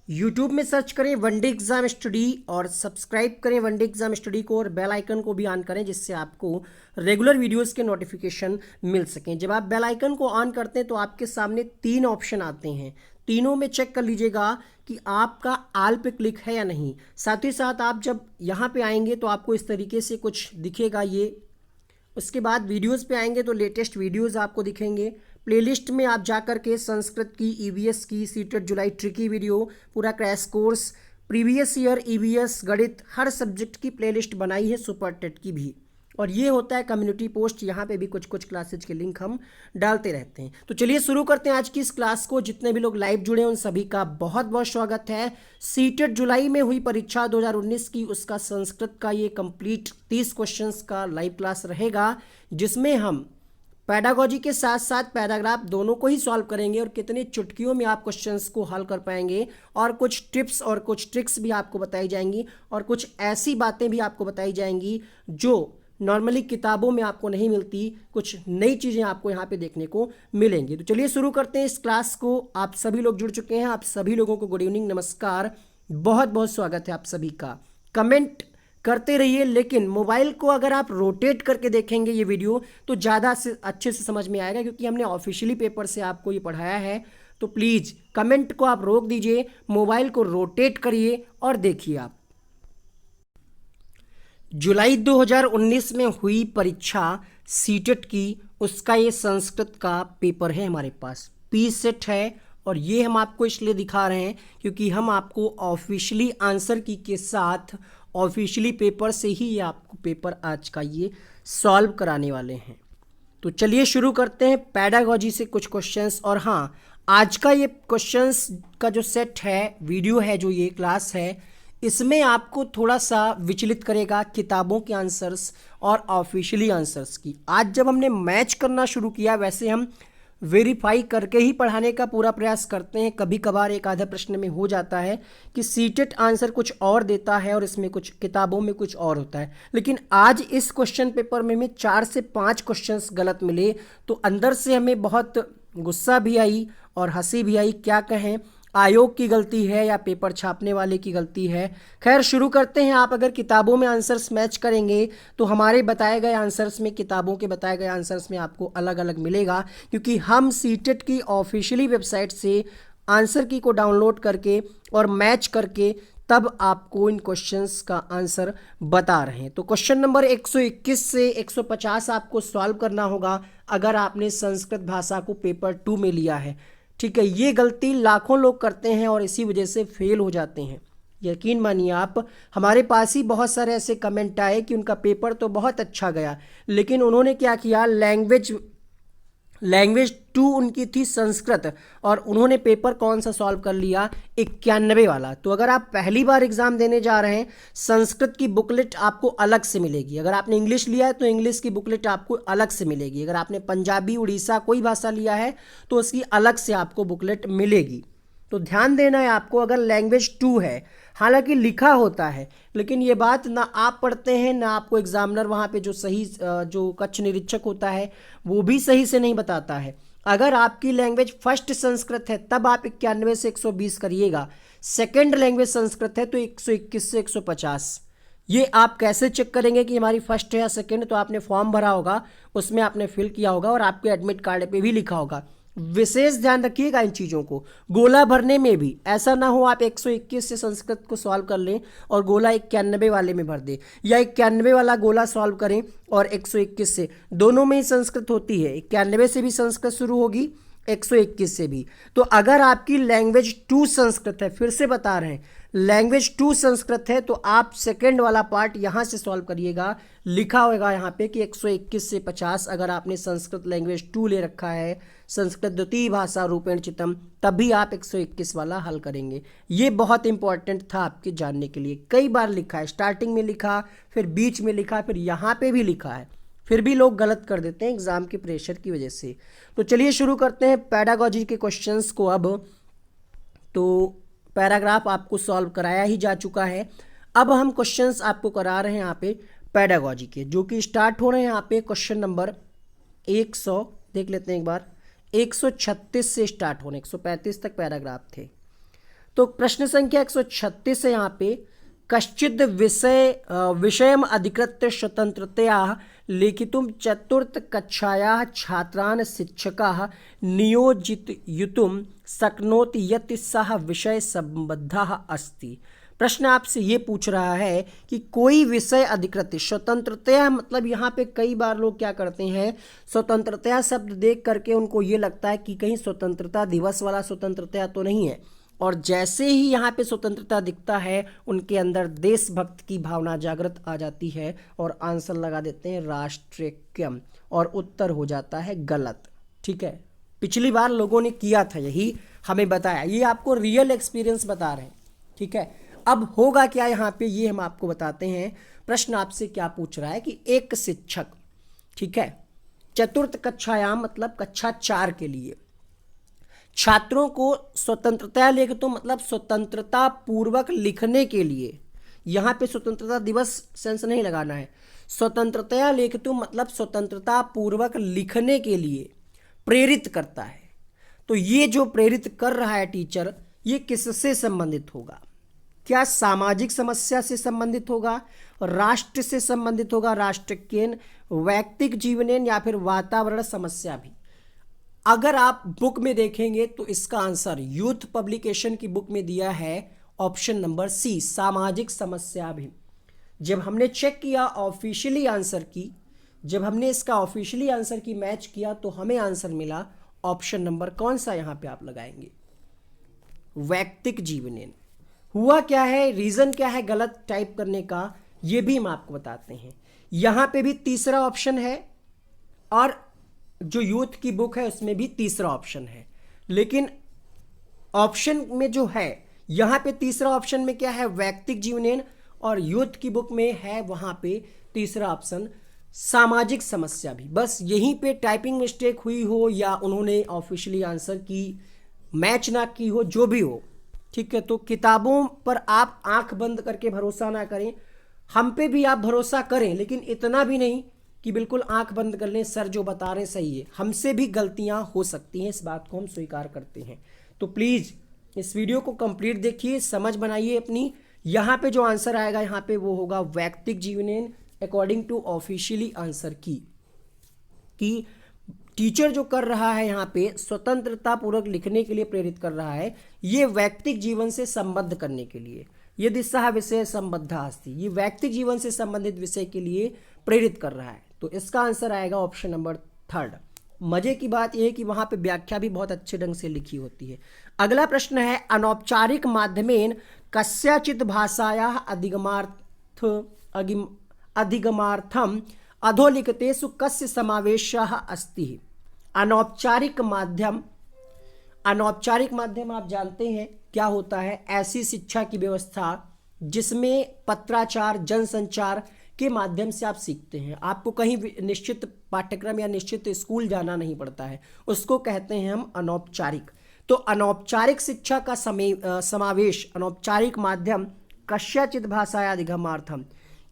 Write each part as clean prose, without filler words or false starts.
YouTube में search करें one day exam study और सब्सक्राइब करें वनडे एग्जाम स्टडी को और बेल आइकन को भी ऑन करें जिससे आपको रेगुलर वीडियोस के नोटिफिकेशन मिल सकें। जब आप बेल आइकन को ऑन करते हैं तो आपके सामने 3 ऑप्शन आते हैं, तीनों में चेक कर लीजिएगा कि आपका आल पे क्लिक है या नहीं। साथ ही साथ आप जब यहाँ पे आएंगे तो आपको इस तरीके से कुछ दिखेगा ये। उसके बाद वीडियोस पे आएंगे तो लेटेस्ट वीडियोस आपको दिखेंगे। प्लेलिस्ट में आप जाकर के संस्कृत की, ईवीएस की, सीटेट जुलाई ट्रिकी वीडियो, पूरा crash course, previous year EVS, गणित, हर सब्जेक्ट की प्लेलिस्ट बनाई है, सुपर टेट की भी। और ये होता है कम्युनिटी पोस्ट, यहाँ पे भी कुछ कुछ क्लासेज के लिंक हम डालते रहते हैं। तो चलिए शुरू करते हैं आज की इस क्लास को। जितने भी लोग लाइव जुड़े हैं उन सभी का बहुत बहुत स्वागत है। सीटेट जुलाई में हुई परीक्षा 2019 की, उसका संस्कृत का ये कंप्लीट 30 क्वेश्चंस का लाइव क्लास रहेगा, जिसमें हम पैडागोजी के साथ साथ पैराग्राफ दोनों को ही सॉल्व करेंगे और कितनी चुटकियों में आप क्वेश्चंस को हल कर पाएंगे, और कुछ टिप्स और कुछ ट्रिक्स भी आपको बताई जाएंगी, और कुछ ऐसी बातें भी आपको बताई जाएंगी जो नॉर्मली किताबों में आपको नहीं मिलती। कुछ नई चीज़ें आपको यहाँ पे देखने को मिलेंगी। तो चलिए शुरू करते हैं इस क्लास को। आप सभी लोग जुड़ चुके हैं, आप सभी लोगों को गुड इवनिंग, नमस्कार, बहुत बहुत स्वागत है आप सभी का। कमेंट करते रहिए, लेकिन मोबाइल को अगर आप रोटेट करके देखेंगे ये वीडियो तो ज़्यादा से अच्छे से समझ में आएगा, क्योंकि हमने ऑफिशियली पेपर से आपको ये पढ़ाया है। तो प्लीज़ कमेंट को आप रोक दीजिए, मोबाइल को रोटेट करिए और देखिए आप। जुलाई 2019 में हुई परीक्षा सीटेट की, उसका ये संस्कृत का पेपर है हमारे पास, पी सेट है। और ये हम आपको इसलिए दिखा रहे हैं क्योंकि हम आपको ऑफिशियली आंसर की के साथ ऑफिशियली पेपर से ही ये आपको पेपर आज का ये सॉल्व कराने वाले हैं। तो चलिए शुरू करते हैं पैडागोजी से कुछ क्वेश्चंस। और हाँ, आज का ये क्वेश्चंस का जो सेट है, वीडियो है, जो ये क्लास है, इसमें आपको थोड़ा सा विचलित करेगा किताबों के आंसर्स और ऑफिशियली आंसर्स की। आज जब हमने मैच करना शुरू किया, वैसे हम वेरीफाई करके ही पढ़ाने का पूरा प्रयास करते हैं। कभी कभार एक आधा प्रश्न में हो जाता है कि सीटेट आंसर कुछ और देता है और इसमें कुछ किताबों में कुछ और होता है, लेकिन आज इस क्वेश्चन पेपर में हमें 4 से 5 क्वेश्चंस गलत मिले, तो अंदर से हमें बहुत गुस्सा भी आई और हंसी भी आई। क्या कहें, आयोग की गलती है या पेपर छापने वाले की गलती है। खैर शुरू करते हैं। आप अगर किताबों में आंसर्स मैच करेंगे तो हमारे बताए गए आंसर्स में, किताबों के बताए गए आंसर्स में आपको अलग अलग मिलेगा, क्योंकि हम सीटेट की ऑफिशियली वेबसाइट से आंसर की को डाउनलोड करके और मैच करके तब आपको इन क्वेश्चंस का आंसर बता रहे हैं। तो क्वेश्चन नंबर 121 से 150 आपको सॉल्व करना होगा अगर आपने संस्कृत भाषा को पेपर 2 में लिया है। ठीक है, ये गलती लाखों लोग करते हैं और इसी वजह से फेल हो जाते हैं। यकीन मानिए आप, हमारे पास ही बहुत सारे ऐसे कमेंट आए कि उनका पेपर तो बहुत अच्छा गया, लेकिन उन्होंने क्या किया, लैंग्वेज 2 उनकी थी संस्कृत, और उन्होंने पेपर कौन सा सॉल्व कर लिया, 91 वाला। तो अगर आप पहली बार एग्जाम देने जा रहे हैं, संस्कृत की बुकलेट आपको अलग से मिलेगी। अगर आपने इंग्लिश लिया है तो इंग्लिश की बुकलेट आपको अलग से मिलेगी। अगर आपने पंजाबी, उड़ीसा कोई भाषा लिया है तो उसकी अलग से आपको बुकलेट मिलेगी। तो ध्यान देना है आपको। अगर लैंग्वेज 2 है, हालांकि लिखा होता है, लेकिन ये बात ना आप पढ़ते हैं ना आपको एग्जामिनर वहाँ पे जो कक्ष निरीक्षक होता है वो भी सही से नहीं बताता है। अगर आपकी लैंग्वेज फर्स्ट संस्कृत है तब आप 91 से 120 करिएगा, सेकंड लैंग्वेज संस्कृत है तो 121 से 150। ये आप कैसे चेक करेंगे कि हमारी फर्स्ट है या सेकंड? तो आपने फॉर्म भरा होगा, उसमें आपने फिल किया होगा और आपके एडमिट कार्ड पे भी लिखा होगा। विशेष ध्यान रखिएगा इन चीज़ों को। गोला भरने में भी ऐसा ना हो आप 121 से संस्कृत को सॉल्व कर लें और गोला 91 वाले में भर दें, या 91 वाला गोला सॉल्व करें और 121 से, दोनों में ही संस्कृत होती है। 91 से भी संस्कृत शुरू होगी, 121 से भी। तो अगर आपकी लैंग्वेज 2 संस्कृत है, फिर से बता रहे हैं, लैंग्वेज 2 संस्कृत है, तो आप सेकंड वाला पार्ट यहाँ से सॉल्व करिएगा। लिखा होगा यहाँ पे कि 121 से 50 अगर आपने संस्कृत लैंग्वेज 2 ले रखा है, संस्कृत द्वितीय भाषा रूपेण चितम, तभी आप 121 वाला हल करेंगे। ये बहुत इंपॉर्टेंट था आपके जानने के लिए। कई बार लिखा है, स्टार्टिंग में लिखा, फिर बीच में लिखा, फिर यहाँ पे भी लिखा है, फिर भी लोग गलत कर देते हैं एग्जाम के प्रेशर की वजह से। तो चलिए शुरू करते हैं पैडागोजी के क्वेश्चंस को। अब तो पैराग्राफ आपको सॉल्व कराया ही जा चुका है, अब हम क्वेश्चंस आपको करा रहे हैं यहाँ पे पैडागोजी के, जो कि स्टार्ट हो रहे हैं यहाँ पे क्वेश्चन नंबर 100, देख लेते हैं एक बार, 136 से स्टार्ट होने, 135 तक पैराग्राफ थे। तो प्रश्न संख्या 136 है यहाँ पे, कश्चिद विषयम अधिकृत्य स्वतंत्रतया लेखितुं चतुर्थ कक्षायाः छात्रान् शिक्षकः नियोजयितुं शक्नोति यत् सः विषय संबद्धः अस्ति। प्रश्न आपसे ये पूछ रहा है कि कोई विषय अधिकृत, स्वतंत्रतया मतलब यहाँ पे कई बार लोग क्या करते हैं, स्वतंत्रता शब्द देख करके उनको ये लगता है कि कहीं स्वतंत्रता दिवस वाला स्वतंत्रता तो नहीं है, और जैसे ही यहाँ पे स्वतंत्रता दिखता है उनके अंदर देशभक्त की भावना जागृत आ जाती है और आंसर लगा देते हैं राष्ट्रीयम, और उत्तर हो जाता है गलत। ठीक है, पिछली बार लोगों ने किया था यही, हमें बताया, ये आपको रियल एक्सपीरियंस बता रहे हैं। ठीक है, अब होगा क्या यहाँ पे ये हम आपको बताते हैं। प्रश्न आपसे क्या पूछ रहा है कि एक शिक्षक, ठीक है, चतुर्थ कक्षायाम मतलब कक्षा 4 के लिए छात्रों को स्वतंत्रता लेख, तो मतलब स्वतंत्रता पूर्वक लिखने के लिए, यहाँ पे स्वतंत्रता दिवस सेंस नहीं लगाना है, स्वतंत्रता लेख तो मतलब स्वतंत्रता पूर्वक लिखने के लिए प्रेरित करता है। तो ये जो प्रेरित कर रहा है टीचर, ये किससे संबंधित होगा? क्या सामाजिक समस्या से संबंधित होगा, राष्ट्र से संबंधित होगा, राष्ट्र के वैयक्तिक जीवनेन, या फिर वातावरण समस्या भी? अगर आप बुक में देखेंगे तो इसका आंसर यूथ पब्लिकेशन की बुक में दिया है ऑप्शन नंबर सी, सामाजिक समस्या भी। जब हमने चेक किया ऑफिशियली आंसर की, जब हमने इसका ऑफिशियली आंसर की मैच किया तो हमें आंसर मिला ऑप्शन नंबर कौन सा यहां पे आप लगाएंगे, वैयक्तिक जीवनेन। हुआ क्या है, रीजन क्या है गलत टाइप करने का, ये भी हम आपको बताते हैं। यहां पे भी तीसरा ऑप्शन है और जो यूथ की बुक है उसमें भी तीसरा ऑप्शन है, लेकिन ऑप्शन में जो है यहां पे तीसरा ऑप्शन में क्या है, वैयक्तिक जीवनेन, और यूथ की बुक में है वहां पे तीसरा ऑप्शन सामाजिक समस्या भी। बस यहीं पे टाइपिंग मिस्टेक हुई हो या उन्होंने ऑफिशियली आंसर की मैच ना की हो, जो भी हो। ठीक है, तो किताबों पर आप आंख बंद करके भरोसा ना करें, हम पे भी आप भरोसा करें, लेकिन इतना भी नहीं कि बिल्कुल आंख बंद कर लें, सर जो बता रहे सही है, हमसे भी गलतियां हो सकती हैं, इस बात को हम स्वीकार करते हैं। तो प्लीज़ इस वीडियो को कंप्लीट देखिए, समझ बनाइए अपनी। यहाँ पे जो आंसर आएगा यहाँ पे वो होगा वैयक्तिक जीवनेन, अकॉर्डिंग टू ऑफिशियली आंसर की। कि टीचर जो कर रहा है यहाँ पे स्वतंत्रता पूर्वक लिखने के लिए प्रेरित कर रहा है, ये वैयक्तिक जीवन से संबद्ध करने के लिए, यदि सह विषय संबद्ध अस्ति, ये वैयक्तिक जीवन से संबंधित विषय के लिए प्रेरित कर रहा है। तो इसका आंसर आएगा ऑप्शन नंबर 3। मजे की बात यह है कि वहां पे व्याख्या भी बहुत अच्छे ढंग से लिखी होती है। अगला प्रश्न है, अनौपचारिक माध्यमेन कस्याचित भाषायाः अधिगमार्थम अधोलिखितेषु कस्य समावेशः अस्ति। अनौपचारिक माध्यम, अनौपचारिक माध्यम आप जानते हैं क्या होता है, ऐसी शिक्षा की व्यवस्था जिसमें पत्राचार, जनसंचार के माध्यम से आप सीखते हैं, आपको कहीं निश्चित पाठ्यक्रम या निश्चित स्कूल जाना नहीं पड़ता है, उसको कहते हैं हम अनौपचारिक। तो अनौपचारिक शिक्षा का समावेश, अनौपचारिक माध्यम कस्याचित भाषाया अधिगमार्थम,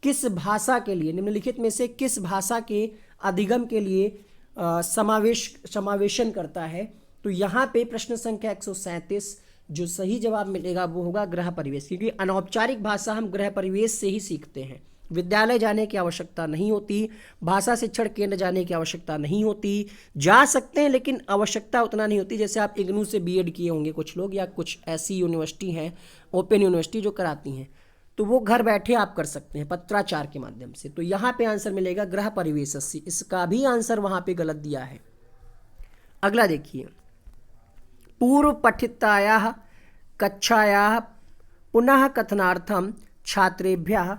किस भाषा के लिए, निम्नलिखित में से किस भाषा के अधिगम के लिए समावेशन करता है। तो यहाँ पे प्रश्न संख्या 137 जो सही जवाब मिलेगा वो होगा गृह परिवेश, क्योंकि अनौपचारिक भाषा हम गृह परिवेश से ही सीखते हैं, विद्यालय जाने की आवश्यकता नहीं होती, भाषा शिक्षण केंद्र जाने की आवश्यकता नहीं होती, जा सकते हैं लेकिन आवश्यकता उतना नहीं होती। जैसे आप इग्नू से बीएड किए होंगे कुछ लोग, या कुछ ऐसी यूनिवर्सिटी हैं, ओपन यूनिवर्सिटी जो कराती हैं, तो वो घर बैठे आप कर सकते हैं पत्राचार के माध्यम से। तो यहाँ पे आंसर मिलेगा गृह परिवेशस्य, इसका भी आंसर वहाँ पे गलत दिया है। अगला देखिए, पूर्व पठितायाः कक्षायाः पुनः कथनार्थम छात्रेभ्यः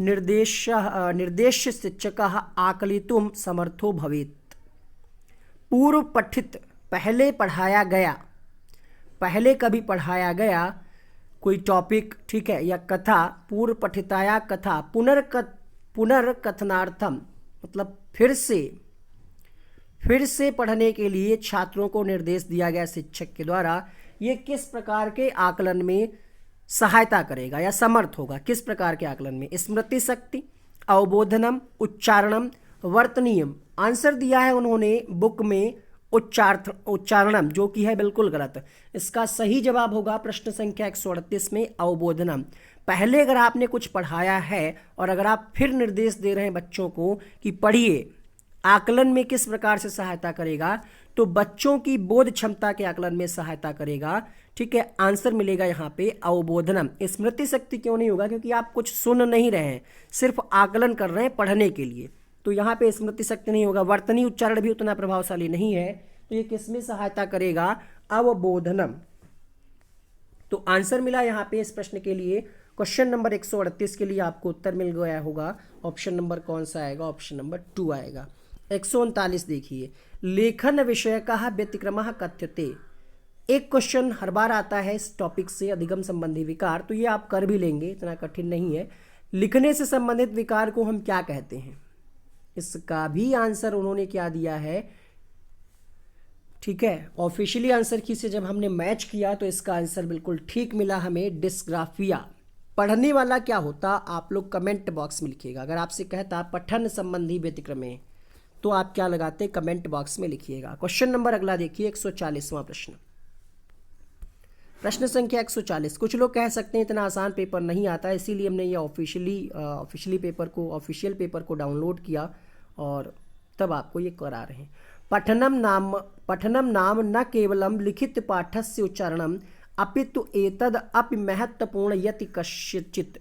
निर्देश्य शिक्षकः आकलितुं समर्थो भवेत्। पूर्व पठित, पहले पढ़ाया गया, पहले कभी पढ़ाया गया कोई टॉपिक, ठीक है, या कथा, पूर्व पठिताया कथा पुनर्कथनार्थम मतलब फिर से पढ़ने के लिए छात्रों को निर्देश दिया गया शिक्षक के द्वारा, ये किस प्रकार के आकलन में सहायता करेगा या समर्थ होगा, किस प्रकार के आकलन में? स्मृति शक्ति, अवबोधनम, उच्चारणम, वर्तनीयम। आंसर दिया है उन्होंने बुक में उच्चारणम, जो कि है बिल्कुल गलत। इसका सही जवाब होगा प्रश्न संख्या 138 में अवबोधनम। पहले अगर आपने कुछ पढ़ाया है और अगर आप फिर निर्देश दे रहे हैं बच्चों को कि पढ़िए, आकलन में किस प्रकार से सहायता करेगा, तो बच्चों की बोध क्षमता के आकलन में सहायता करेगा। ठीक है, आंसर मिलेगा यहाँ पे अवबोधनम। स्मृति शक्ति क्यों नहीं होगा, क्योंकि आप कुछ सुन नहीं रहे हैं, सिर्फ आकलन कर रहे हैं पढ़ने के लिए, तो यहाँ पे स्मृति शक्ति नहीं होगा। वर्तनी उच्चारण भी उतना प्रभावशाली नहीं है, तो ये किसमें सहायता करेगा, अवबोधनम। तो आंसर मिला यहाँ पे इस प्रश्न के लिए, क्वेश्चन नंबर 138 के लिए आपको उत्तर मिल गया होगा। ऑप्शन नंबर कौन सा आएगा, ऑप्शन नंबर 2 आएगा। 139 देखिए, लेखन विषय का व्यतिक्रम कथ्यते। एक क्वेश्चन हर बार आता है इस टॉपिक से, अधिगम संबंधी विकार, तो ये आप कर भी लेंगे, इतना कठिन नहीं है। लिखने से संबंधित विकार को हम क्या कहते हैं, इसका भी आंसर उन्होंने क्या दिया है। ठीक है, ऑफिशियली आंसर की से जब हमने मैच किया तो इसका आंसर बिल्कुल ठीक मिला हमें, डिस्ग्राफिया। पढ़ने वाला क्या होता, आप लोग कमेंट बॉक्स में लिखिएगा। अगर आपसे कहता पठन संबंधी व्यतिक्रमे, तो आप क्या लगाते, कमेंट बॉक्स में लिखिएगा। क्वेश्चन नंबर अगला देखिए, 140वां प्रश्न, प्रश्न संख्या 140। कुछ लोग कह सकते हैं इतना आसान पेपर नहीं आता, इसीलिए हमने ये ऑफिशियल पेपर को डाउनलोड किया और तब आपको ये करा रहे हैं। पठनम नाम न केवलम लिखित पाठस्य उच्चारणम अपितु एतद अपि महत्वपूर्ण यति कश्चित।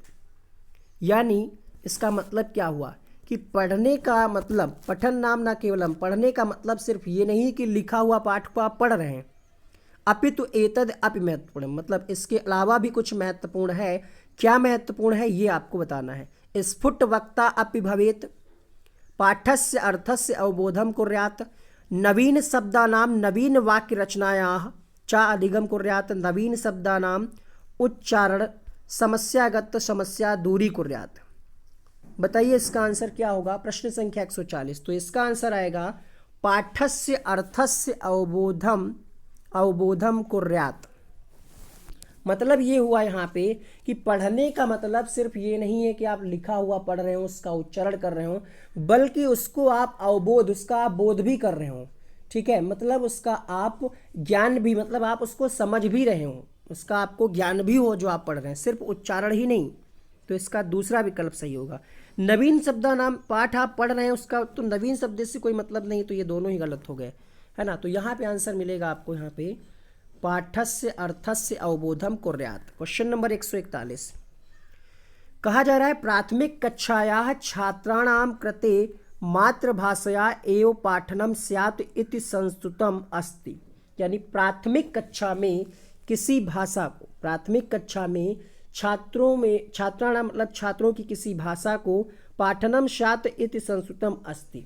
यानी इसका मतलब क्या हुआ कि पढ़ने का मतलब, पठन नाम न केवलम, पढ़ने का मतलब सिर्फ ये नहीं कि लिखा हुआ पाठ को आप पढ़ रहे हैं, अपितु एतद अपि महत्वपूर्ण, मतलब इसके अलावा भी कुछ महत्वपूर्ण है। क्या महत्वपूर्ण है ये आपको बताना है। स्फुट वक्ता अपि भवेत, पाठस्य अर्थस्य अवबोधम कुर्यात्, नवीन शब्दानाम नवीन वाक्य रचनायाः चा अधिगम कुर्यात्, नवीन शब्दानाम उच्चारण समस्यागत समस्या दूरी कुर्यात्। बताइए इसका आंसर क्या होगा, प्रश्न संख्या 140। तो इसका आंसर आएगा पाठस्य अर्थस्य अवबोधम कुर्यात्। मतलब ये हुआ यहाँ पे कि पढ़ने का मतलब सिर्फ ये नहीं है कि आप लिखा हुआ पढ़ रहे हो, उसका उच्चारण कर रहे हो, बल्कि उसको आप अवबोध, उसका आप बोध भी कर रहे हो। ठीक है, मतलब उसका आप ज्ञान भी, मतलब आप उसको समझ भी रहे हो, उसका आपको ज्ञान भी हो जो आप पढ़ रहे हैं, सिर्फ उच्चारण ही नहीं। तो इसका दूसरा विकल्प सही होगा। नवीन शब्दा नाम, पाठ आप पढ़ रहे हैं उसका तो नवीन शब्द से कोई मतलब नहीं, तो ये दोनों ही गलत हो गए, है ना। तो यहाँ पे आंसर मिलेगा आपको, यहाँ पे पाठस्य अर्थस्य अवबोधम कुर्यात्। क्वेश्चन नंबर 141, कहा जा रहा है प्राथमिक कक्षायाः छात्राणां कृते मातृभाषया एव पाठनम स्यात् इति संस्तुतम अस्ति। यानी प्राथमिक कक्षा में किसी भाषा को, प्राथमिक कक्षा में छात्राणां मतलब छात्रों की किसी भाषा को पाठनम स्यात् इति संस्तुतम अस्ति।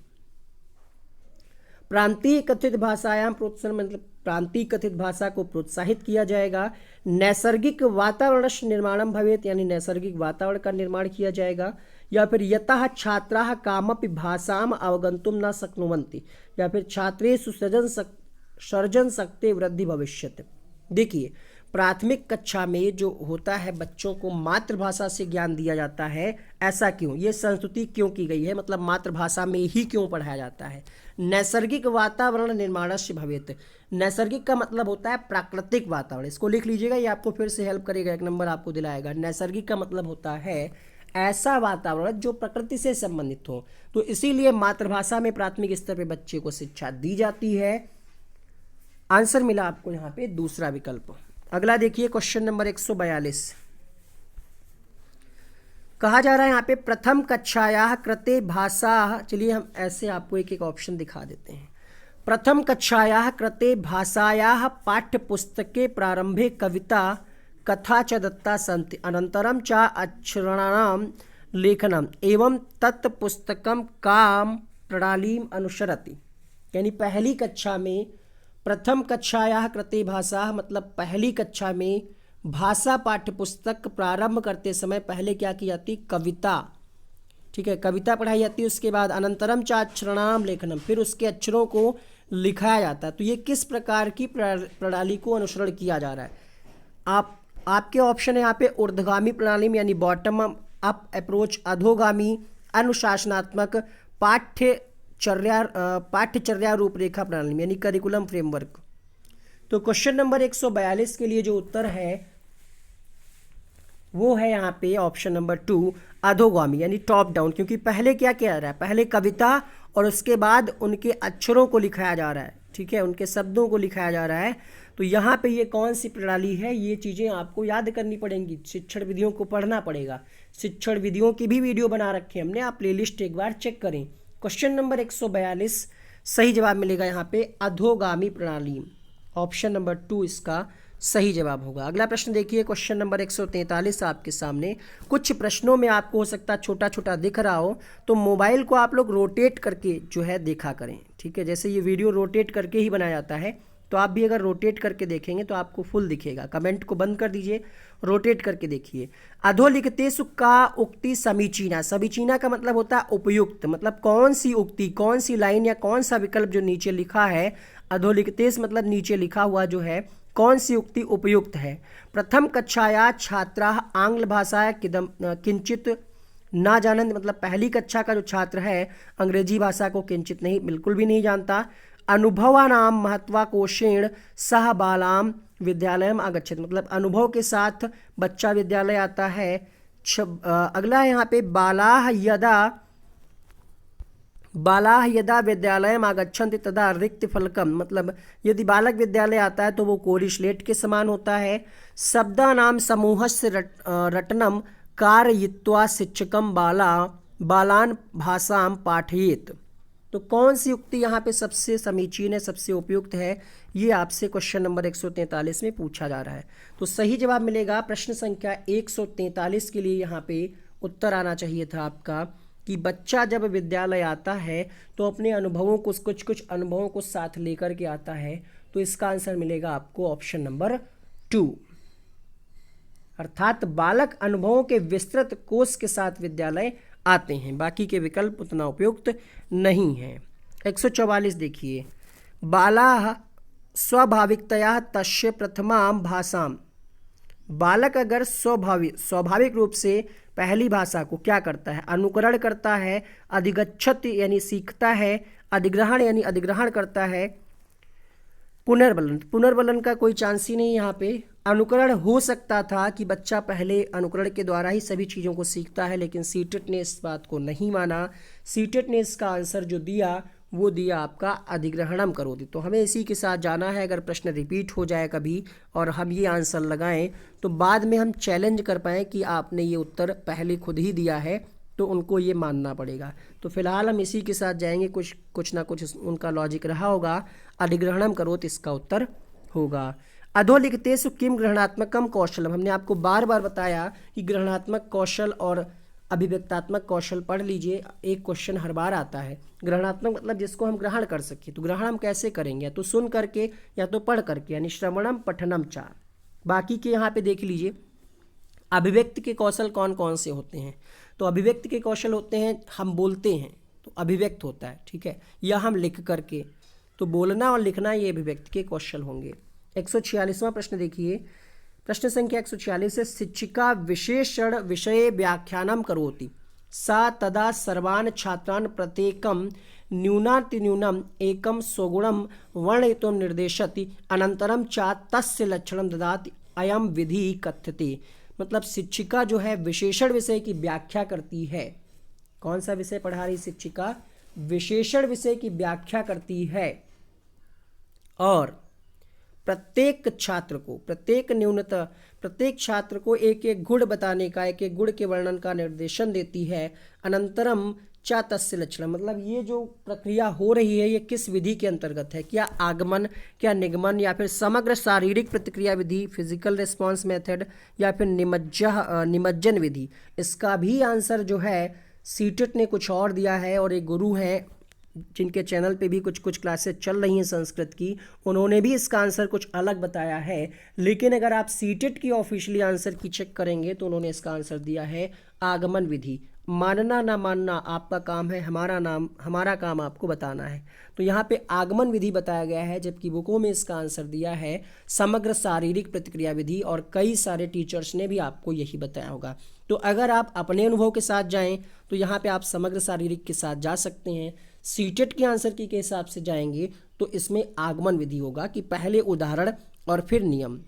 प्रांतीय कथित भाषायाम प्रोत्साहन, मतलब प्रांतीय कथित भाषा को प्रोत्साहित किया जाएगा। नैसर्गिक वातावरण निर्माणम भवेत, यानी नैसर्गिक वातावरण का निर्माण किया जाएगा। या फिर यतः छात्राः कामपि भाषाम अवगन्तुम न शक्नुवन्ति, या फिर छात्रेषु सर्जन शक्ति वृद्धि भविष्यति। देखिए, प्राथमिक कक्षा में जो होता है बच्चों को मातृभाषा से ज्ञान दिया जाता है, ऐसा क्यों, ये संस्तुति क्यों की गई है, मतलब मातृभाषा में ही क्यों पढ़ाया जाता है। नैसर्गिक वातावरण निर्माणस्य भवेत, नैसर्गिक का मतलब होता है प्राकृतिक वातावरण, इसको लिख लीजिएगा, ये आपको फिर से हेल्प करेगा, 1 नंबर आपको दिलाएगा। नैसर्गिक का मतलब होता है ऐसा वातावरण जो प्रकृति से संबंधित हो, तो इसीलिए मातृभाषा में प्राथमिक स्तर पर बच्चे को शिक्षा दी जाती है। आंसर मिला आपको यहाँ पे दूसरा विकल्प। अगला देखिए क्वेश्चन नंबर 142, कहा जा रहा है यहाँ पे प्रथम कक्षायाः कृते भाषा, चलिए हम ऐसे आपको एक एक ऑप्शन दिखा देते हैं। प्रथम कक्षायाः कृते भाषायाः पाठ्यपुस्तके प्रारंभे कविता कथा च दत्ता सन्ति, अनन्तरं च अक्षराणां लेखनम एवं तत्पुस्तकम काम प्रणालीम अनुसरति। यानी पहली कक्षा में, प्रथम कक्षायाः कृते भाषा मतलब पहली कक्षा में भाषा पाठ्यपुस्तक प्रारंभ करते समय पहले क्या की जाती, कविता। ठीक है, कविता पढ़ाई जाती है, उसके बाद अनंतरम च अक्षराणाम लेखनम, फिर उसके अक्षरों को लिखाया जाता है। तो ये किस प्रकार की प्रणाली को अनुसरण किया जा रहा है। आपके ऑप्शन है यहाँ पे ऊर्ध्वगामी प्रणाली में, यानी बॉटम अप अप्रोच, अधोगामी अनुशासनात्मक, पाठ्य पाठ्यचर्या रूपरेखा प्रणाली यानी करिकुलम फ्रेमवर्क। तो क्वेश्चन नंबर 142 के लिए जो उत्तर है वो है यहाँ पे ऑप्शन नंबर 2 अधोगामी यानी टॉप डाउन, क्योंकि पहले क्या किया जा रहा है, पहले कविता और उसके बाद उनके अक्षरों को लिखाया जा रहा है, ठीक है, उनके शब्दों को लिखाया जा रहा है। तो यहाँ पे ये कौन सी प्रणाली है, ये चीज़ें आपको याद करनी पड़ेंगी, शिक्षण विधियों को पढ़ना पड़ेगा। शिक्षण विधियों की भी वीडियो बना रखे हैं हमने, आप प्लेलिस्ट एक बार चेक करें। क्वेश्चन नंबर 142 सही जवाब मिलेगा यहाँ पे अधोगामी प्रणाली, ऑप्शन नंबर 2 इसका सही जवाब होगा। अगला प्रश्न देखिए, क्वेश्चन नंबर 143 आपके सामने। कुछ प्रश्नों में आपको हो सकता है छोटा छोटा दिख रहा हो, तो मोबाइल को आप लोग रोटेट करके जो है देखा करें, ठीक है। जैसे ये वीडियो रोटेट करके ही बनाया जाता है, तो आप भी अगर रोटेट करके देखेंगे तो आपको फुल दिखेगा। कमेंट को बंद कर दीजिए, रोटेट करके देखिए। अधोलिखितेषु का उक्ति समीचीना, समीचीना का मतलब होता है उपयुक्त, मतलब कौन सी उक्ति, कौन सी लाइन या कौन सा विकल्प जो नीचे लिखा है, अधोलिखितेषु मतलब नीचे लिखा हुआ जो है कौन सी उक्ति उपयुक्त है। प्रथम कक्षाया छात्रा आंग्ल भाषा किंचित ना जानन्ति, मतलब पहली कक्षा का जो छात्र है अंग्रेजी भाषा को किंचित नहीं, बिल्कुल भी नहीं जानता। अनुभवानाम महत्वाकोशेण सह बालाम विद्यालयम आगच्छेत, मतलब अनुभव के साथ बच्चा विद्यालय आता है। अगला है यहाँ पे बालाह यदा विद्यालयम आगच्छन्ति तदा रिक्त फलकम, मतलब यदि बालक विद्यालय आता है तो वो कोरी स्लेट के समान होता है। शब्दानाम समूहस्य रटनम कारयित्वा शिक्षकम बालान भाषाम पाठयेत। तो कौन सी उक्ति यहाँ पे सबसे समीचीन है, सबसे उपयुक्त है, ये आपसे क्वेश्चन नंबर 143 में पूछा जा रहा है। तो सही जवाब मिलेगा प्रश्न संख्या 143 के लिए यहाँ पे उत्तर आना चाहिए था आपका कि बच्चा जब विद्यालय आता है तो अपने अनुभवों को, कुछ अनुभवों को साथ लेकर के आता है। तो इसका आंसर मिलेगा आपको ऑप्शन नंबर 2, अर्थात बालक अनुभवों के विस्तृत कोष के साथ विद्यालय आते हैं, बाकी के विकल्प उतना उपयुक्त नहीं है। 144 देखिए, बाला स्वाभाविकतया तस्य प्रथमाम भाषाम, बालक अगर स्वाभाविक रूप से पहली भाषा को क्या करता है, अनुकरण करता है, अधिगच्छत यानी सीखता है, अधिग्रहण यानी अधिग्रहण करता है, पुनर्बलन का कोई चांस ही नहीं यहाँ पे। अनुकरण हो सकता था कि बच्चा पहले अनुकरण के द्वारा ही सभी चीज़ों को सीखता है, लेकिन सीटेट ने इस बात को नहीं माना। सीटेट ने इसका आंसर जो दिया वो दिया आपका अधिग्रहणम करोति। तो हमें इसी के साथ जाना है। अगर प्रश्न रिपीट हो जाए कभी और हम ये आंसर लगाएं तो बाद में हम चैलेंज कर पाएँ कि आपने ये उत्तर पहले खुद ही दिया है, तो उनको ये मानना पड़ेगा। तो फिलहाल हम इसी के साथ जाएंगे, कुछ ना कुछ उनका लॉजिक रहा होगा। अधिग्रहणम करोति इसका उत्तर होगा। अधोलिखितेषु किम ग्रहणात्मकम कौशलम, हमने आपको बार बार बताया कि ग्रहणात्मक कौशल और अभिव्यक्तात्मक कौशल पढ़ लीजिए, एक क्वेश्चन हर बार आता है। ग्रहणात्मक मतलब जिसको हम ग्रहण कर सके, तो ग्रहण हम कैसे करेंगे, या तो सुन करके या तो पढ़ करके, यानी श्रवणम पठनम चा। बाकी के यहाँ पे देख लीजिए अभिव्यक्ति के कौशल कौन कौन से होते हैं। तो अभिव्यक्ति के कौशल होते हैं, हम बोलते हैं तो अभिव्यक्त होता है, ठीक है, या हम लिख करके, तो बोलना और लिखना ये अभिव्यक्ति के कौशल होंगे। 146वां प्रश्न देखिए, प्रश्न संख्या 146 है, शिक्षिका विशेषण विषये व्याख्यानम करोति सा तदा सर्वान् छात्रान् प्रत्येकं न्यूनातिन्यूनम् एकं स्वगुणं वर्णयितुं निर्देशति अनन्तरं च तस्य लक्षणं ददाति अयं विधि कथ्यते। मतलब शिक्षिका जो है विशेषण विषय की व्याख्या करती है। कौन सा विषय पढ़ा रही शिक्षिका, विशेषण विषय की व्याख्या करती है, और प्रत्येक छात्र को एक एक गुण बताने का, एक एक गुण के वर्णन का निर्देशन देती है। अनंतरम चा तस्य लक्षण, मतलब ये जो प्रक्रिया हो रही है ये किस विधि के अंतर्गत है, क्या आगमन, क्या निगमन, या फिर समग्र शारीरिक प्रतिक्रिया विधि, फिजिकल रिस्पॉन्स मेथड, या फिर निमज्जन विधि। इसका भी आंसर जो है सीटेट ने कुछ और दिया है, और एक गुरु हैं जिनके चैनल पे भी कुछ क्लासेस चल रही हैं संस्कृत की, उन्होंने भी इसका आंसर कुछ अलग बताया है। लेकिन अगर आप सीटेट की ऑफिशियली आंसर की चेक करेंगे तो उन्होंने इसका आंसर दिया है आगमन विधि। मानना ना मानना आपका काम है, हमारा काम आपको बताना है। तो यहाँ पे आगमन विधि बताया गया है, जबकि बुकों में इसका आंसर दिया है समग्र शारीरिक प्रतिक्रिया विधि, और कई सारे टीचर्स ने भी आपको यही बताया होगा। तो अगर आप अपने अनुभव के साथ जाएं तो यहाँ पे आप समग्र शारीरिक के साथ जा सकते हैं। सीटेट के आंसर की के हिसाब से जाएंगे तो इसमें आगमन विधि होगा कि पहले उदाहरण और फिर नियम,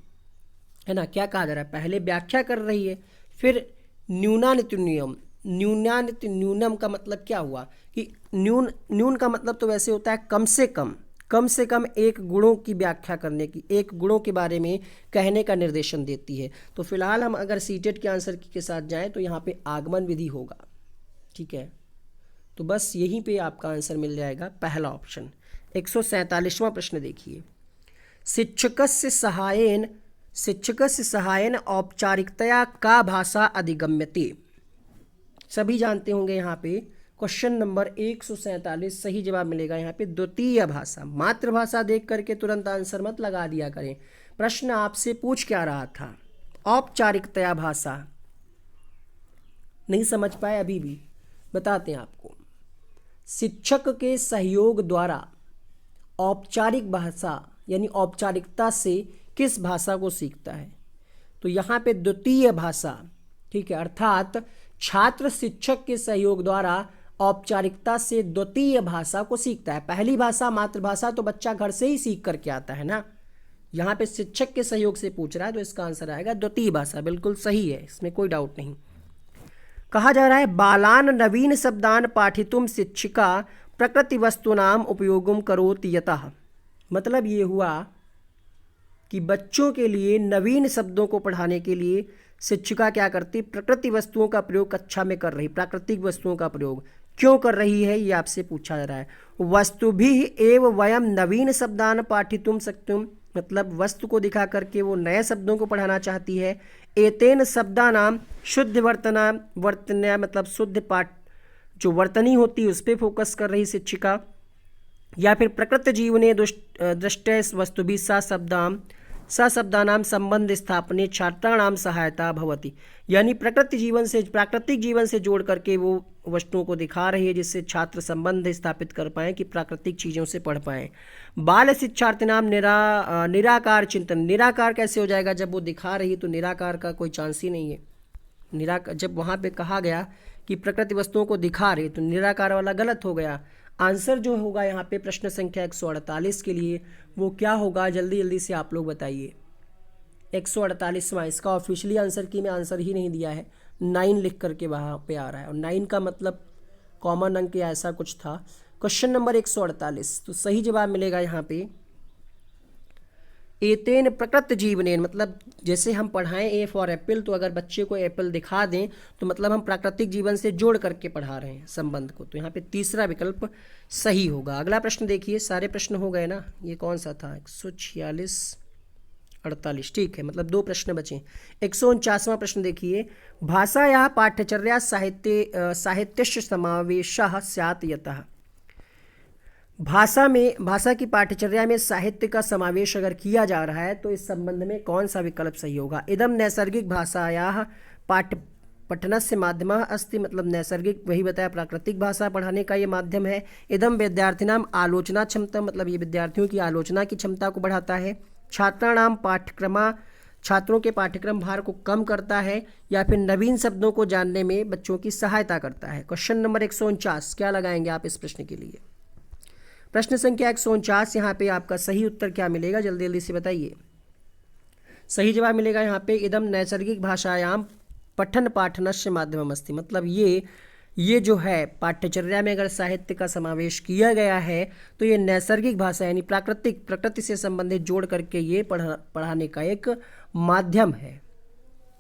है ना। क्या कहा जा रहा है, पहले व्याख्या कर रही है, फिर न्यूनानित्य नियम। न्यूनानित्य न्यूनम का मतलब क्या हुआ कि न्यून का मतलब तो वैसे होता है कम से कम एक गुणों की व्याख्या करने की, एक गुणों के बारे में कहने का निर्देशन देती है। तो फिलहाल हम अगर सीटेट के आंसर के साथ जाएं तो यहाँ पे आगमन विधि होगा, ठीक है। तो बस यहीं पे आपका आंसर मिल जाएगा, पहला ऑप्शन। 147वां प्रश्न देखिए, शिक्षकस्य सहायेन औपचारिकतया का भाषा अधिगम्यते। सभी जानते होंगे यहाँ पे क्वेश्चन नंबर 147 सही जवाब मिलेगा यहाँ पे द्वितीय भाषा। मातृभाषा देख करके तुरंत आंसर मत लगा दिया करें। प्रश्न आपसे पूछ क्या रहा था, औपचारिकतया भाषा। नहीं समझ पाए अभी भी, बताते हैं आपको। शिक्षक के सहयोग द्वारा औपचारिक भाषा यानी औपचारिकता से किस भाषा को सीखता है, तो यहाँ पे द्वितीय भाषा, ठीक है। अर्थात छात्र शिक्षक के सहयोग द्वारा औपचारिकता से द्वितीय भाषा को सीखता है। पहली भाषा मातृभाषा तो बच्चा घर से ही सीख करके आता है ना, यहाँ पे शिक्षक के सहयोग से पूछ रहा है तो इसका आंसर आएगा द्वितीय भाषा। बिल्कुल सही है, इसमें कोई डाउट नहीं। कहा जा रहा है बालान नवीन शब्दान पाठितुम शिक्षिका प्रकृति वस्तुनाम उपयोगम करोति यतः। मतलब ये हुआ कि बच्चों के लिए नवीन शब्दों को पढ़ाने के लिए शिक्षिका क्या करती, प्रकृति वस्तुओं का प्रयोग कक्षा में कर रही, प्राकृतिक वस्तुओं का प्रयोग क्यों कर रही है ये आपसे पूछा जा रहा है। वस्तुभिः एव वयम नवीन शब्दान पाठितुम शक्नुम, मतलब वस्तु को दिखा करके वो नए शब्दों को पढ़ाना चाहती है। एतेन शब्दानाम शुद्ध वर्तना मतलब शुद्ध पाठ जो वर्तनी होती है उस पर फोकस कर रही शिक्षिका। या फिर प्रकृति जीवने दृष्टय वस्तुभिः सशब्दानाम संबंध स्थापने छात्राणाम सहायता भवति। यानी प्राकृतिक जीवन से जोड़ करके वो वस्तुओं को दिखा रही है जिससे छात्र संबंध स्थापित कर पाएँ कि प्राकृतिक चीज़ों से पढ़ पाएँ। बाल शिक्षार्थिनाम निराकार चिंतन। निराकार कैसे हो जाएगा, जब वो दिखा रही तो निराकार का कोई चांस ही नहीं है। जब वहाँ पे कहा गया कि प्रकृति वस्तुओं को दिखा रही तो निराकार वाला गलत हो गया। आंसर जो होगा यहाँ पे प्रश्न संख्या 148 के लिए वो क्या होगा, जल्दी जल्दी से आप लोग बताइए। 148वां, इसका ऑफिशियली आंसर की मैं आंसर ही नहीं दिया है, 9 लिख करके वहाँ पे आ रहा है और 9 का मतलब कॉमन अंक या ऐसा कुछ था। क्वेश्चन नंबर 148, तो सही जवाब मिलेगा यहाँ पे एतेन प्रकृति जीवनेन। मतलब जैसे हम पढ़ाएं ए फॉर एप्पल, तो अगर बच्चे को एप्पल दिखा दें तो मतलब हम प्राकृतिक जीवन से जोड़ करके पढ़ा रहे हैं संबंध को। तो यहाँ पे तीसरा विकल्प सही होगा। अगला प्रश्न देखिए, सारे प्रश्न हो गए ना, ये कौन सा था 146 48, ठीक है, मतलब 2 प्रश्न बचे। 149वां प्रश्न देखिए, भाषायाः पाठ्यचर्या साहित्यस्य समावेशः स्यात् यतः। भाषा की पाठ्यचर्या में साहित्य का समावेश अगर किया जा रहा है तो इस संबंध में कौन सा विकल्प सही होगा। इदम नैसर्गिक भाषायाः पठनस्य माध्यमः अस्ति, मतलब नैसर्गिक वही बताया प्राकृतिक भाषा पढ़ाने का ये माध्यम है। इदम विद्यार्थिनाम आलोचना क्षमता, मतलब ये विद्यार्थियों की आलोचना की क्षमता को बढ़ाता है। छात्राणाम छात्रों के पाठ्यक्रम भार को कम करता है, या फिर नवीन शब्दों को जानने में बच्चों की सहायता करता है। क्वेश्चन नंबर 149 क्या लगाएंगे आप इस प्रश्न के लिए। प्रश्न संख्या 149, यहाँ पे आपका सही उत्तर क्या मिलेगा, जल्दी जल्दी से बताइए। सही जवाब मिलेगा यहाँ पे इदम नैसर्गिक भाषायाम पठन पाठनस्य माध्यमम अस्ति। मतलब ये जो है पाठ्यचर्या में अगर साहित्य का समावेश किया गया है तो ये नैसर्गिक भाषा यानी प्रकृति से संबंधित जोड़ करके ये पढ़ाने का एक माध्यम है,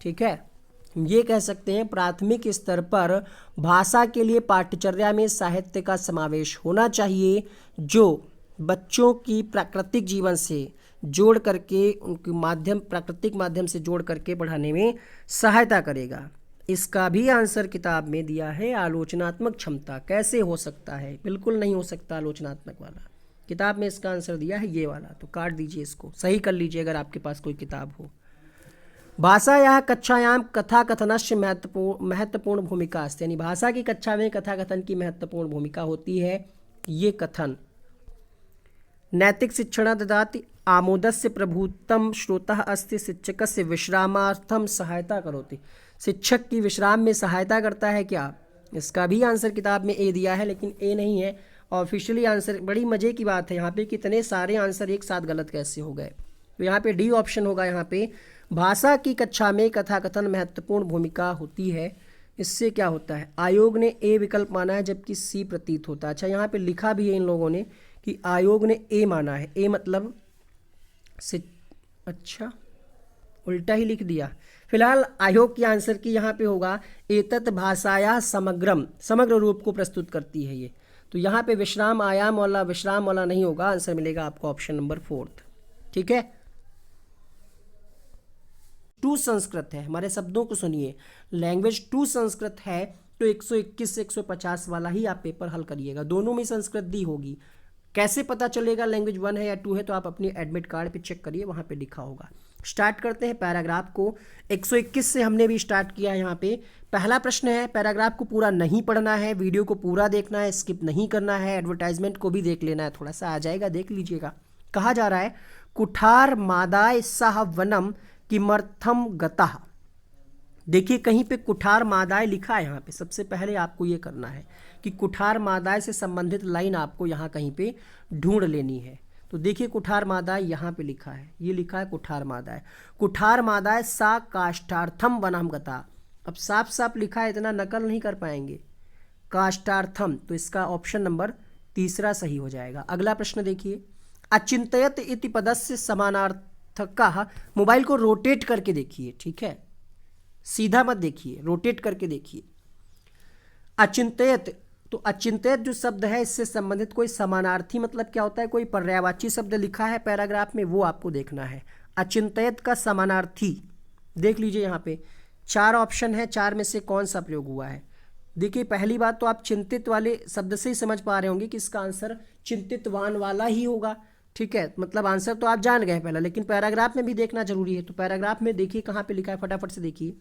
ठीक है। ये कह सकते हैं प्राथमिक स्तर पर भाषा के लिए पाठ्यचर्या में साहित्य का समावेश होना चाहिए जो बच्चों की प्राकृतिक जीवन से जोड़ करके उनके प्राकृतिक माध्यम से जोड़ करके पढ़ाने में सहायता करेगा। इसका भी आंसर किताब में दिया है आलोचनात्मक क्षमता। कैसे हो सकता है, बिल्कुल नहीं हो सकता आलोचनात्मक वाला। किताब में इसका आंसर दिया है ये वाला, तो काट दीजिए इसको, सही कर लीजिए अगर आपके पास कोई किताब हो। भाषायाः कक्षायां कथा कथनस्य महत्वपूर्ण भूमिका अस्ति, यानी भाषा की कक्षा में कथा कथन की महत्वपूर्ण भूमिका होती है। ये कथन नैतिक शिक्षण ददाति, आमोदस्य प्रभुत्तम श्रोतः अस्ति, शिक्षकस्य विश्रामार्थम सहायता करोति। शिक्षक की विश्राम में सहायता करता है क्या, इसका भी आंसर किताब में ए दिया है, लेकिन ए नहीं है, ऑफिशियली आंसर। बड़ी मज़े की बात है यहाँ पे, कितने सारे आंसर एक साथ गलत कैसे हो गए। तो यहाँ पे डी ऑप्शन होगा। यहाँ पे भाषा की कक्षा में कथाकथन महत्वपूर्ण भूमिका होती है, इससे क्या होता है, आयोग ने ए विकल्प माना है जबकि सी प्रतीत होता है। अच्छा, यहाँ पे लिखा भी है इन लोगों ने कि आयोग ने ए माना है, ए मतलब से, अच्छा उल्टा ही लिख दिया। फिलहाल आयोग के आंसर की यहाँ पे होगा एतत् भाषाया समग्रम, समग्र रूप को प्रस्तुत करती है ये। तो यहाँ पे विश्राम आयाम वाला नहीं होगा, आंसर मिलेगा आपको ऑप्शन नंबर 4। ठीक है। टू संस्कृत है, हमारे शब्दों को सुनिए, लैंग्वेज टू संस्कृत है तो 121 से 150 वाला ही आप पेपर हल करिएगा। दोनों में संस्कृत दी होगी। कैसे पता चलेगा लैंग्वेज 1 है या 2 है, तो आप अपनी एडमिट कार्ड पे चेक करिए, वहाँ पे लिखा होगा। स्टार्ट करते हैं पैराग्राफ को। 121 से हमने भी स्टार्ट किया है। यहाँ पे पहला प्रश्न है, पैराग्राफ को पूरा नहीं पढ़ना है, वीडियो को पूरा देखना है, स्किप नहीं करना है, एडवर्टाइजमेंट को भी देख लेना है, थोड़ा सा आ जाएगा, देख लीजिएगा। कहा जा रहा है कुठार मादाय सह वनम किमर्थम गतः। देखिए कहीं पे कुठार मादाय लिखा है, यहाँ पे सबसे पहले आपको ये करना है कि कुठार मादाय से संबंधित लाइन आपको यहाँ कहीं पे ढूंढ लेनी है। तो देखिए कुठार मादाय यहाँ पे लिखा है, ये लिखा है कुठार मादाय। कुठार मादाय सा काष्ठार्थम वनम गता। अब साफ साफ लिखा है, इतना नकल नहीं कर पाएंगे। काष्ठार्थम, तो इसका ऑप्शन नंबर 3 सही हो जाएगा। अगला प्रश्न देखिए, अचिंतयत इति पदस्य समानार्थकः। मोबाइल को रोटेट करके देखिए, ठीक है, सीधा मत देखिए, रोटेट करके देखिए। अचिंतयत, तो अचिंतयत जो शब्द है इससे संबंधित कोई समानार्थी मतलब क्या होता है, कोई पर्यायवाची शब्द लिखा है पैराग्राफ में, वो आपको देखना है। अचिंतयत का समानार्थी देख लीजिए। यहाँ पे 4 ऑप्शन है, 4 में से कौन सा प्रयोग हुआ है। देखिए पहली बात तो आप चिंतित वाले शब्द से ही समझ पा रहे होंगे कि इसका आंसर चिंतितवान वाला ही होगा। ठीक है, मतलब आंसर तो आप जान गए पहला, लेकिन पैराग्राफ में भी देखना जरूरी है। तो पैराग्राफ में देखिए कहाँ पे लिखा है, फटाफट से देखिए।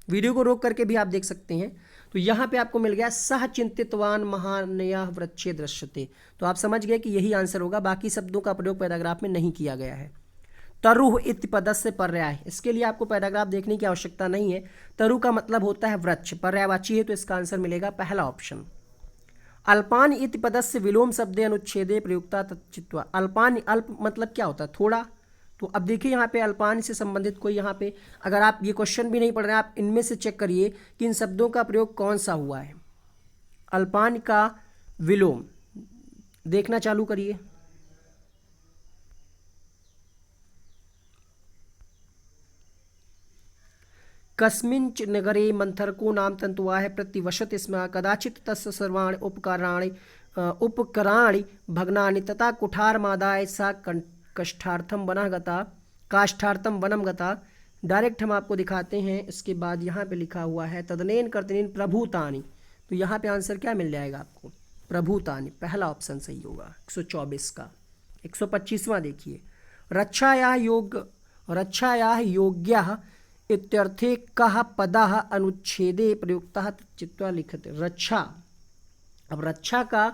वीडियो को रोक करके भी आप देख सकते हैं। तो यहाँ पे आपको मिल गया सह चिंतितवान महानया वृक्षे दृश्यते। तो आप समझ गए कि यही आंसर होगा, बाकी शब्दों का प्रयोग पैराग्राफ में नहीं किया गया है। तरुह इति पदस्य पर्याय, इसके लिए आपको पैराग्राफ देखने की आवश्यकता नहीं है। तरु का मतलब होता है वृक्ष, पर्यायवाची है, तो इसका आंसर मिलेगा पहला ऑप्शन। अल्पान इति पदस्य विलोम शब्दे अनुच्छेदे प्रयुक्ता तच्चित्वा। अल्पान, अल्प मतलब क्या होता है, थोड़ा। तो अब देखिए यहाँ पे अल्पान से संबंधित कोई, यहाँ पे अगर आप ये क्वेश्चन भी नहीं पढ़ रहे हैं, आप इनमें से चेक करिए कि इन शब्दों का प्रयोग कौन सा हुआ है। अल्पान का विलोम देखना चालू करिए। कस्मिंच नगरे मंथरको नाम तंतुवाः प्रतिवसति स्म कदाचित् तस्य सर्वाणि उपकराणि भग्नानि तथा कुठारमादाय सा काष्ठार्थम वनः गता, काष्ठार्थम वनम गता। डायरेक्ट हम आपको दिखाते हैं। इसके बाद यहाँ पे लिखा हुआ है तदनेन कर्तनेन प्रभुतानि। तो यहाँ पे आंसर क्या मिल जाएगा आपको, प्रभुतानि, पहला ऑप्शन सही होगा 124 का। 125वां देखिए, रक्षायाः योग्यः इत्यर्थे कः पदः अनुच्छेदे प्रयुक्तः चित्वा लिखते। रक्षा, अब रक्षा का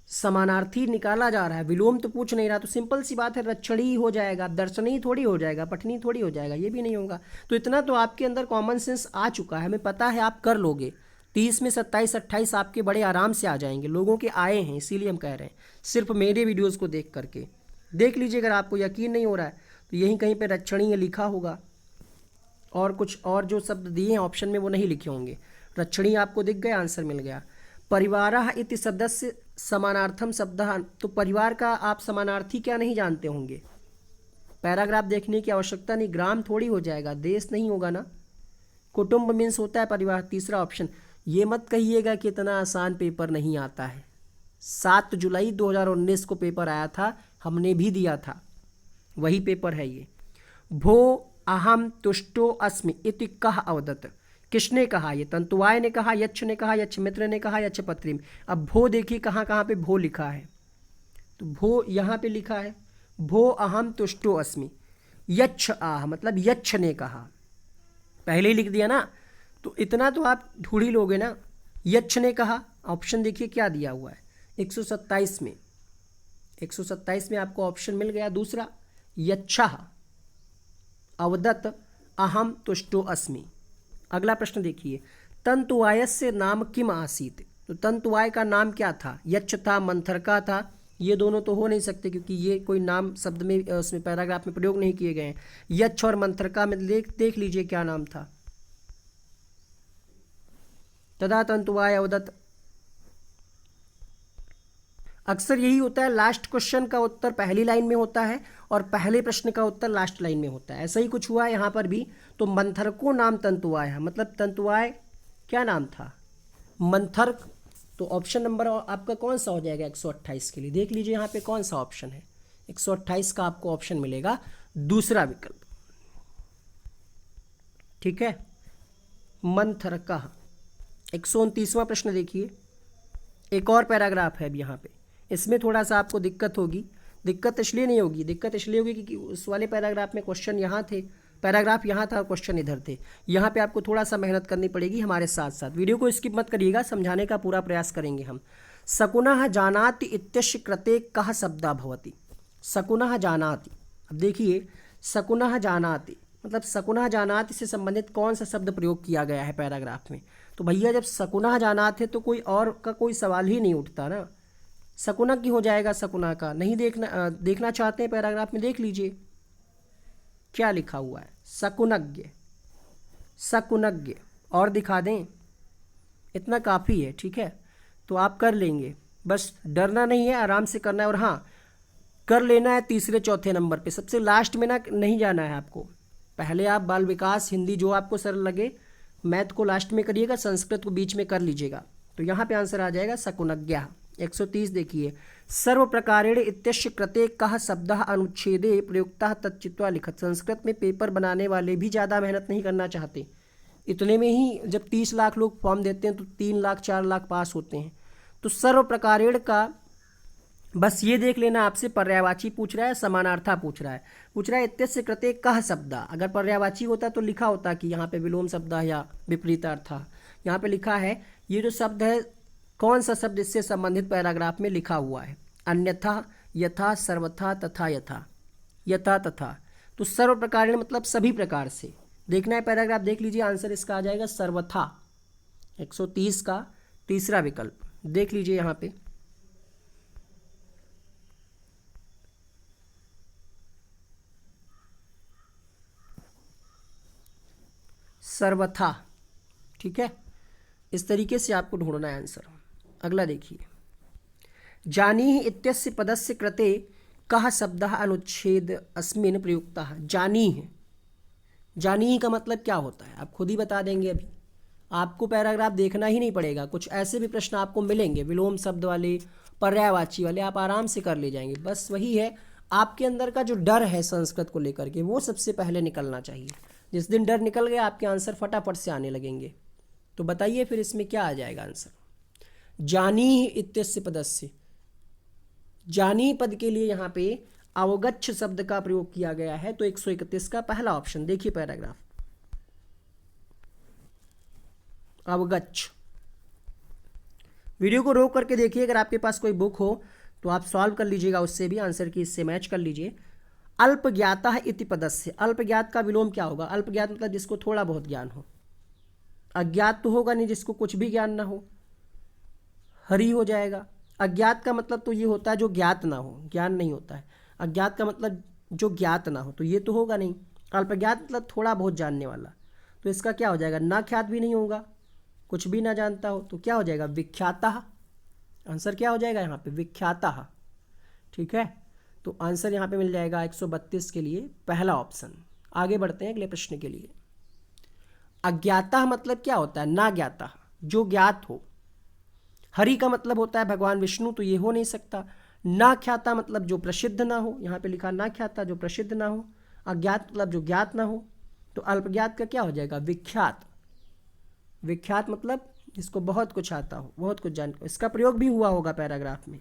समानार्थी निकाला जा रहा है, विलोम तो पूछ नहीं रहा, तो सिंपल सी बात है रक्षणी हो जाएगा, दर्शनी थोड़ी हो जाएगा, पठनी थोड़ी हो जाएगा, ये भी नहीं होगा। तो इतना तो आपके अंदर कॉमन सेंस आ चुका है, हमें पता है आप कर लोगे। 30 में 27 28 आपके बड़े आराम से आ जाएंगे, लोगों के आए हैं, इसीलिए हम कह रहे हैं। सिर्फ मेरे वीडियोज़ को देख करके देख लीजिए, अगर आपको यकीन नहीं हो रहा है तो यहीं कहीं पर रक्षणीय लिखा होगा, और कुछ और जो शब्द दिए हैं ऑप्शन में वो नहीं लिखे होंगे। रक्षणी आपको दिख गया, आंसर मिल गया। परिवारः इति शब्दस्य समानार्थम शब्दः, तो परिवार का आप समानार्थी क्या नहीं जानते होंगे। पैराग्राफ देखने की आवश्यकता नहीं, ग्राम थोड़ी हो जाएगा, देश नहीं होगा ना। कुटुंब मीन्स होता है परिवार, तीसरा ऑप्शन। ये मत कहिएगा कि इतना आसान पेपर नहीं आता है। 7 जुलाई 2019 को पेपर आया था, हमने भी दिया था, वही पेपर है ये। भो अहम तुष्टो अस्मि इति कह अवदत, किसने कहा, ये तंतुवाय ने कहा, यक्ष ने कहा, यक्ष मित्र ने कहा, यक्ष पत्रिम। अब भो देखिए कहाँ कहाँ पे भो लिखा है, तो भो यहाँ पे लिखा है, भो अहम तुष्टो अस्मि। यक्ष आह मतलब यक्ष ने कहा, पहले ही लिख दिया ना, तो इतना तो आप ढूंढ ही लोगे ना। यक्ष ने कहा, ऑप्शन देखिए क्या दिया हुआ है 127 में, 127 में आपको ऑप्शन मिल गया दूसरा, यच्छः अवदत अहम तुष्टो अस्मि। अगला प्रश्न देखिए, तंतुवायस्य नाम किम आसीत। तो तंतुवाय का नाम क्या था? यक्ष था, मंथरका था। ये दोनों तो हो नहीं सकते क्योंकि ये कोई नाम शब्द में उसमें पैराग्राफ में प्रयोग नहीं किए गए हैं। यक्ष और मंथरका में देख लीजिए क्या नाम था। तदा तंतुवाय अवदत्। अक्सर यही होता है, लास्ट क्वेश्चन का उत्तर पहली लाइन में होता है और पहले प्रश्न का उत्तर लास्ट लाइन में होता है। ऐसा ही कुछ हुआ है यहाँ पर भी। तो मंथरको नाम तंतुवाय है, मतलब तंतुवाय क्या नाम था? मंथर्क। तो ऑप्शन नंबर आपका कौन सा हो जाएगा 128 के लिए? देख लीजिए यहाँ पे कौन सा ऑप्शन है। 128 का आपको ऑप्शन मिलेगा दूसरा विकल्प। ठीक है, मंथरका। 129वां प्रश्न देखिए, एक और पैराग्राफ है अब यहाँ पे। इसमें थोड़ा सा आपको दिक्कत होगी। दिक्कत इसलिए नहीं होगी, दिक्कत इसलिए होगी क्योंकि उस वाले पैराग्राफ में क्वेश्चन यहाँ थे, पैराग्राफ यहाँ था और क्वेश्चन इधर थे। यहाँ पे आपको थोड़ा सा मेहनत करनी पड़ेगी हमारे साथ साथ। वीडियो को स्किप मत करिएगा, समझाने का पूरा प्रयास करेंगे हम। शकुनः जानाति इत्यस्य कृते कः शब्दः भवति। शकुनः जानाति, अब देखिए शकुनः जानाति मतलब शकुनः जानाति से संबंधित कौन सा शब्द प्रयोग किया गया है पैराग्राफ में। तो भैया जब शकुनः जानाति है तो कोई और का कोई सवाल ही नहीं उठता ना। शकुनः की हो जाएगा, शकुनः का नहीं देखना चाहते हैं पैराग्राफ में, देख लीजिए क्या लिखा हुआ है। शकुनज्ञ, शकुनज्ञ और दिखा दें, इतना काफ़ी है। ठीक है, तो आप कर लेंगे, बस डरना नहीं है, आराम से करना है। और हाँ, कर लेना है तीसरे चौथे नंबर पे, सबसे लास्ट में ना नहीं जाना है आपको। पहले आप बाल विकास, हिंदी जो आपको सरल लगे, मैथ को लास्ट में करिएगा, संस्कृत को बीच में कर लीजिएगा। तो यहाँ पे आंसर आ जाएगा शकुनज्ञः। 130 देखिए, सर्व प्रकारेण इत्यस्य कृते कः शब्दः अनुच्छेदे प्रयुक्तः तच्चित्वा लिखत। संस्कृत में पेपर बनाने वाले भी ज़्यादा मेहनत नहीं करना चाहते। इतने में ही जब 30 लाख लोग फॉर्म देते हैं तो 3 लाख 4 लाख पास होते हैं। तो सर्व प्रकारेण का बस ये देख लेना, आपसे पर्यायवाची पूछ रहा है, समानार्था पूछ रहा है इत्यस्य कृते कः शब्दः। अगर पर्यायवाची होता तो लिखा होता कि यहाँ पे विलोम शब्द या विपरीतार्था। यहाँ पे लिखा है ये जो शब्द है, कौन सा शब्द इससे संबंधित पैराग्राफ में लिखा हुआ है? अन्यथा, यथा, सर्वथा, तथा, यथा, यथा, तथा। तो सर्व प्रकार मतलब सभी प्रकार से। देखना है पैराग्राफ, देख लीजिए, आंसर इसका आ जाएगा सर्वथा। 130 का तीसरा विकल्प देख लीजिए यहाँ पे। सर्वथा। ठीक है, इस तरीके से आपको ढूंढना है आंसर। अगला देखिए, जानीहि इत्यस्य पदस्य कृते कः शब्दः अनुच्छेद अस्मिन् प्रयुक्तः। जानीहि, जानीहि का मतलब क्या होता है आप खुद ही बता देंगे। अभी आपको पैराग्राफ देखना ही नहीं पड़ेगा, कुछ ऐसे भी प्रश्न आपको मिलेंगे विलोम शब्द वाले, पर्यायवाची वाले, आप आराम से कर ले जाएंगे। बस वही है, आपके अंदर का जो डर है संस्कृत को लेकर के, वो सबसे पहले निकलना चाहिए। जिस दिन डर निकल गया, आपके आंसर फटाफट से आने लगेंगे। तो बताइए फिर इसमें क्या आ जाएगा आंसर? जानी इत्यस्य पदस्य, जानी पद के लिए यहाँ पे अवगच्छ शब्द का प्रयोग किया गया है। तो 131 का पहला ऑप्शन देखिए पैराग्राफ, अवगच्छ। वीडियो को रोक करके देखिए, अगर आपके पास कोई बुक हो तो आप सॉल्व कर लीजिएगा, उससे भी आंसर की इससे मैच कर लीजिए। अल्प ज्ञाता इति पदस्य, अल्प ज्ञात का विलोम क्या होगा? अल्प ज्ञात मतलब जिसको थोड़ा बहुत ज्ञान हो। अज्ञात तो होगा नहीं जिसको कुछ भी ज्ञान ना हो, हरि हो जाएगा। अज्ञात का मतलब तो ये होता है जो ज्ञात ना हो, ज्ञान नहीं होता है। अज्ञात का मतलब जो ज्ञात ना हो, तो ये तो होगा नहीं। अल्पज्ञात मतलब थोड़ा बहुत जानने वाला, तो इसका क्या हो जाएगा? ना ख्यात भी नहीं होगा, कुछ भी ना जानता हो, तो क्या हो जाएगा? विख्यातः। आंसर क्या हो जाएगा यहाँ पे? विख्यातः। ठीक है, तो आंसर यहाँ पे मिल जाएगा 132 के लिए पहला ऑप्शन। आगे बढ़ते हैं अगले प्रश्न के लिए। अज्ञाता मतलब क्या होता है? ना ज्ञाता, जो ज्ञात हो। हरि का मतलब होता है भगवान विष्णु, तो ये हो नहीं सकता। ना ख्याता मतलब जो प्रसिद्ध ना हो, यहाँ पे लिखा ना ख्याता, जो प्रसिद्ध ना हो। अज्ञात मतलब जो ज्ञात ना हो। तो अल्पज्ञात का क्या हो जाएगा? विख्यात। विख्यात मतलब जिसको बहुत कुछ आता हो, बहुत कुछ जान। इसका प्रयोग भी हुआ होगा पैराग्राफ में,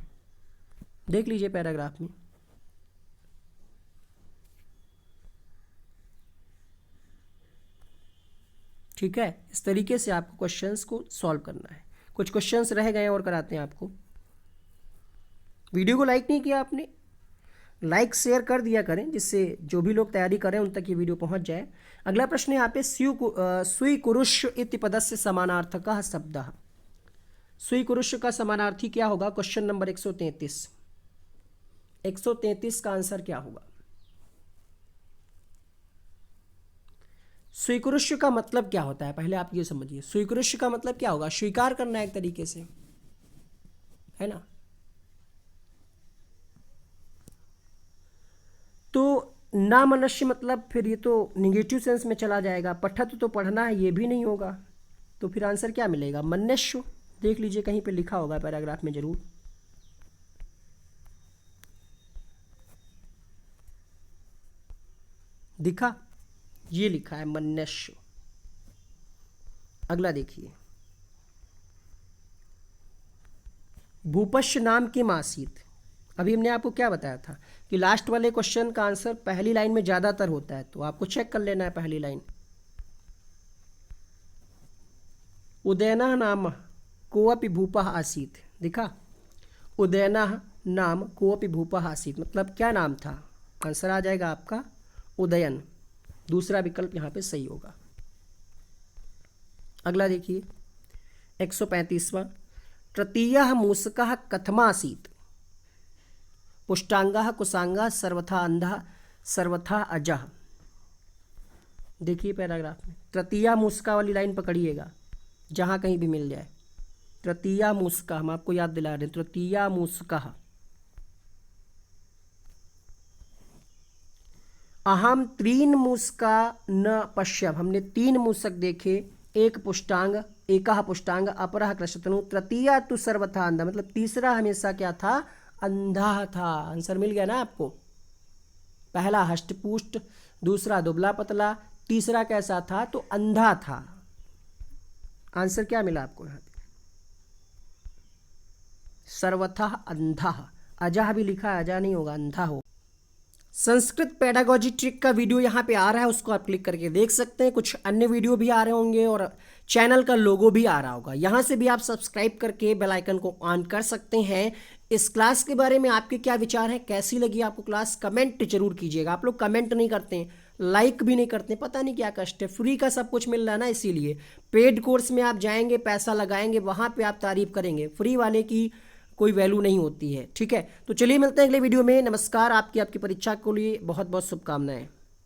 देख लीजिए पैराग्राफ में। ठीक है, इस तरीके से आपको क्वेश्चंस को सॉल्व करना है। कुछ क्वेश्चंस रह गए और कराते हैं आपको। वीडियो को लाइक नहीं किया आपने? लाइक शेयर कर दिया करें, जिससे जो भी लोग तैयारी करें उन तक ये वीडियो पहुंच जाए। अगला प्रश्न है यहाँ पे, स्वीकुरुष्य इति पदस्य समानार्थकः शब्दः। स्वीकुरुष्य का समानार्थी क्या होगा? Question number 133। 133 का आंसर क्या होगा? स्वीकुरुष्य का मतलब क्या होता है, पहले आप ये समझिए। स्वीकुरुष्य का मतलब क्या होगा? स्वीकार करना एक तरीके से, है ना। तो ना मनुष्य मतलब फिर ये तो निगेटिव सेंस में चला जाएगा। पठत तो पढ़ना है, ये भी नहीं होगा। तो फिर आंसर क्या मिलेगा? मनुष्य। देख लीजिए कहीं पे लिखा होगा पैराग्राफ में जरूर। दिखा? ये लिखा है मनुष्य। अगला देखिए, भूपश्य नाम किम आसीत। अभी हमने आपको क्या बताया था कि लास्ट वाले क्वेश्चन का आंसर पहली लाइन में ज़्यादातर होता है, तो आपको चेक कर लेना है पहली लाइन। उदयनः नाम कोऽपि भूपः आसीत। दिखा? उदयनः नाम कोऽपि भूपः आसीत मतलब क्या नाम था? आंसर आ जाएगा आपका उदयन। दूसरा विकल्प यहाँ पे सही होगा। अगला देखिए 135वां, तृतीयः मूषकः कथमासीत्। पुष्टांगः कुशांगः सर्वथा अंधः सर्वथा अजः। देखिए पैराग्राफ में तृतीया मूषका वाली लाइन पकड़िएगा, जहां कहीं भी मिल जाए। तृतीया मूषका, हम आपको याद दिला रहे हैं, तृतीया मूषकः। अहम त्रीन मूषका न पश्यब। हमने 3 मूषक देखे, एक पुष्टांग, एकः पुष्टांग अपरः कृशतनु, तृतीया तु सर्वथा अंधा मतलब तीसरा हमेशा क्या था? अंधा था। आंसर मिल गया ना आपको। पहला हष्टपुष्ट, दूसरा दुबला पतला, तीसरा कैसा था? तो अंधा था। आंसर क्या मिला आपको यहाँ पे? सर्वथा अंधा। अजह भी लिखा है, अजह नहीं होगा, अंधा हो। संस्कृत पेडागोजी ट्रिक का वीडियो यहाँ पे आ रहा है, उसको आप क्लिक करके देख सकते हैं। कुछ अन्य वीडियो भी आ रहे होंगे और चैनल का लोगो भी आ रहा होगा। यहाँ से भी आप सब्सक्राइब करके बेल आइकन को ऑन कर सकते हैं। इस क्लास के बारे में आपके क्या विचार हैं, कैसी लगी आपको क्लास, कमेंट जरूर कीजिएगा। आप लोग कमेंट नहीं करते हैं, लाइक भी नहीं करते, पता नहीं क्या कष्ट है। फ्री का सब कुछ मिल रहा है ना, इसीलिए। पेड कोर्स में आप जाएंगे, पैसा लगाएंगे, वहाँ पे आप तारीफ करेंगे। फ्री वाले की कोई वैल्यू नहीं होती है, ठीक है। तो चलिए मिलते हैं अगले वीडियो में। नमस्कार। आपकी परीक्षा के लिए बहुत बहुत शुभकामनाएं।